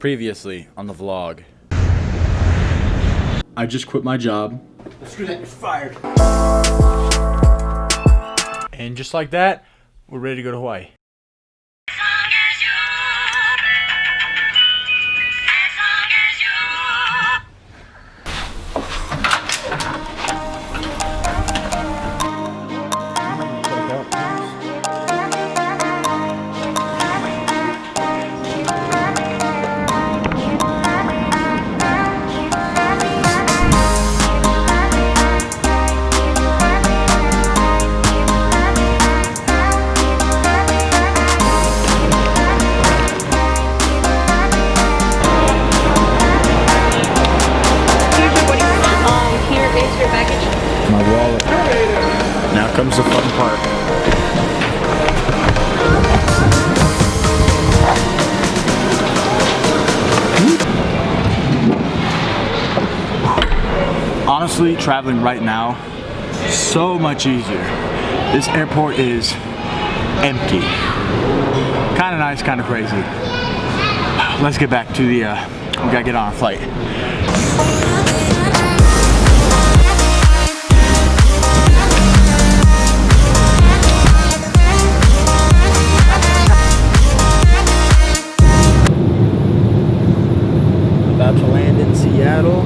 Previously on the vlog. I just quit my job. Screw that, you're fired. And just like that, we're ready to go to Hawaii. My wallet. Now comes the fun part. Honestly, traveling right now, so much easier. This airport is empty. Kind of nice, kind of crazy. Let's get back to the, we gotta get on a flight. About to land in Seattle.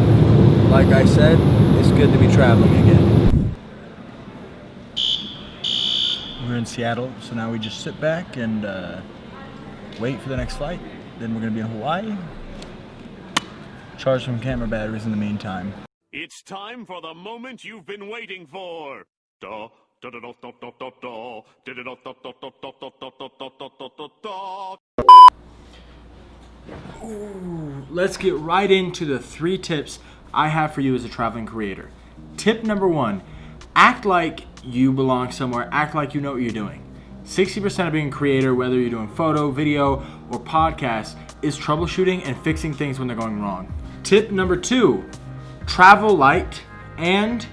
Like I said, it's good to be traveling again. We're in Seattle, so now we just sit back and wait for the next flight. Then we're gonna be in Hawaii. Charge some camera batteries in the meantime. It's time for the moment you've been waiting for. Ooh, let's get right into the 3 tips I have for you as a traveling creator. Tip number 1, act like you belong somewhere, act like you know what you're doing. 60% of being a creator, whether you're doing photo, video, or podcast, is troubleshooting and fixing things when they're going wrong. Tip number 2, travel light and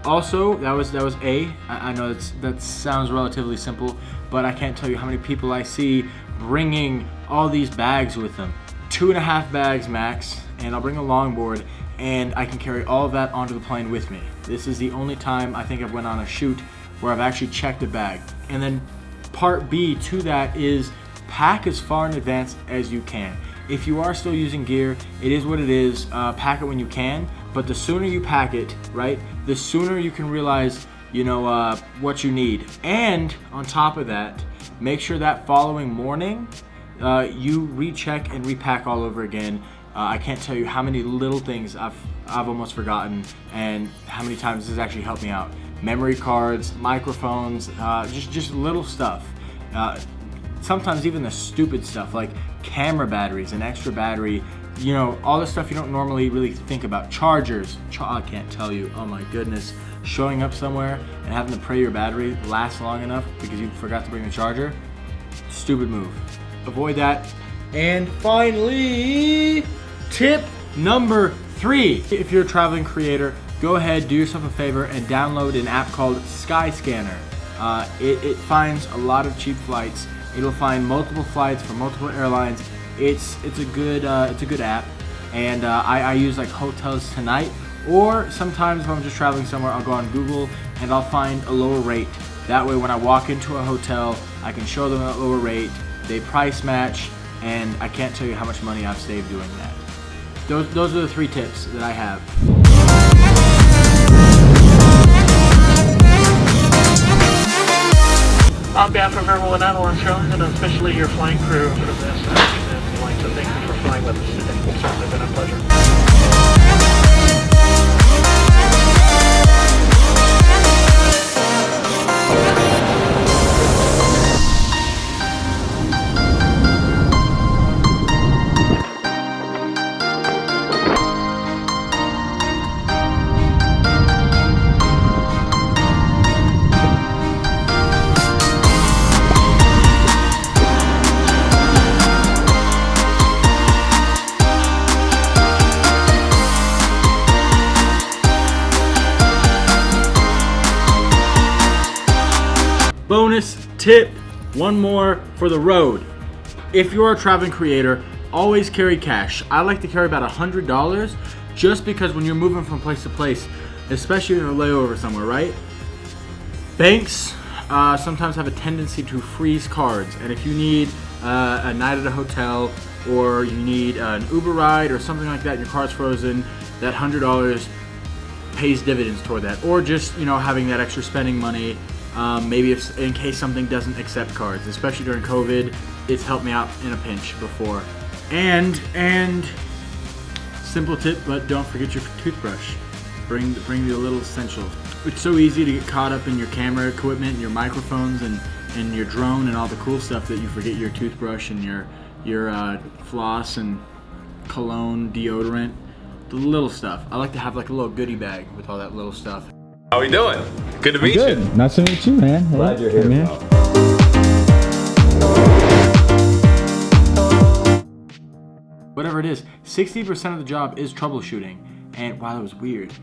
also, that was A. I know that sounds relatively simple, but I can't tell you how many people I see bringing all these bags with them. 2.5 bags max, and I'll bring a longboard, and I can carry all of that onto the plane with me. This is the only time I think I've went on a shoot where I've actually checked a bag. And then part B to that is pack as far in advance as you can. If you are still using gear, it is what it is. Pack it when you can, but the sooner you pack it, right, the sooner you can realize, what you need. And on top of that, make sure that following morning, you recheck and repack all over again. I can't tell you how many little things I've almost forgotten and how many times this has actually helped me out. Memory cards, microphones, just little stuff. Sometimes even the stupid stuff like camera batteries, an extra battery, all the stuff you don't normally really think about. Chargers, I can't tell you, oh my goodness. Showing up somewhere and having to pray your battery lasts long enough because you forgot to bring the charger, stupid move. Avoid that. And finally, tip number 3. If you're a traveling creator, go ahead, do yourself a favor and download an app called Skyscanner. It finds a lot of cheap flights. It'll find multiple flights from multiple airlines. It's a good app, and I use like Hotels Tonight, or sometimes if I'm just traveling somewhere, I'll go on Google and I'll find a lower rate. That way, when I walk into a hotel, I can show them that lower rate. They price match, and I can't tell you how much money I've saved doing that. Those are the 3 tips that I have. On behalf of everyone at Orange Show, and especially your flying crew for this, I'd like to thank you for flying with us today. It's certainly been a pleasure. Bonus tip, one more for the road. If you're a traveling creator, always carry cash. I like to carry about $100 just because when you're moving from place to place, especially in a layover somewhere, right? Banks sometimes have a tendency to freeze cards, and if you need a night at a hotel or you need an Uber ride or something like that and your car's frozen, that $100 pays dividends toward that. Or just, you know, having that extra spending money, maybe if, in case something doesn't accept cards, especially during COVID, it's helped me out in a pinch before. And simple tip, but don't forget your toothbrush. Bring the little essentials. It's so easy to get caught up in your camera equipment and your microphones and your drone and all the cool stuff that you forget your toothbrush and your floss and cologne, deodorant, the little stuff. I like to have like a little goodie bag with all that little stuff. How we doing? Good to meet you. Good. Nice to meet you, man. Hey, Glad you're here, man. bro. Whatever it is, 60% of the job is troubleshooting. And wow, that was weird.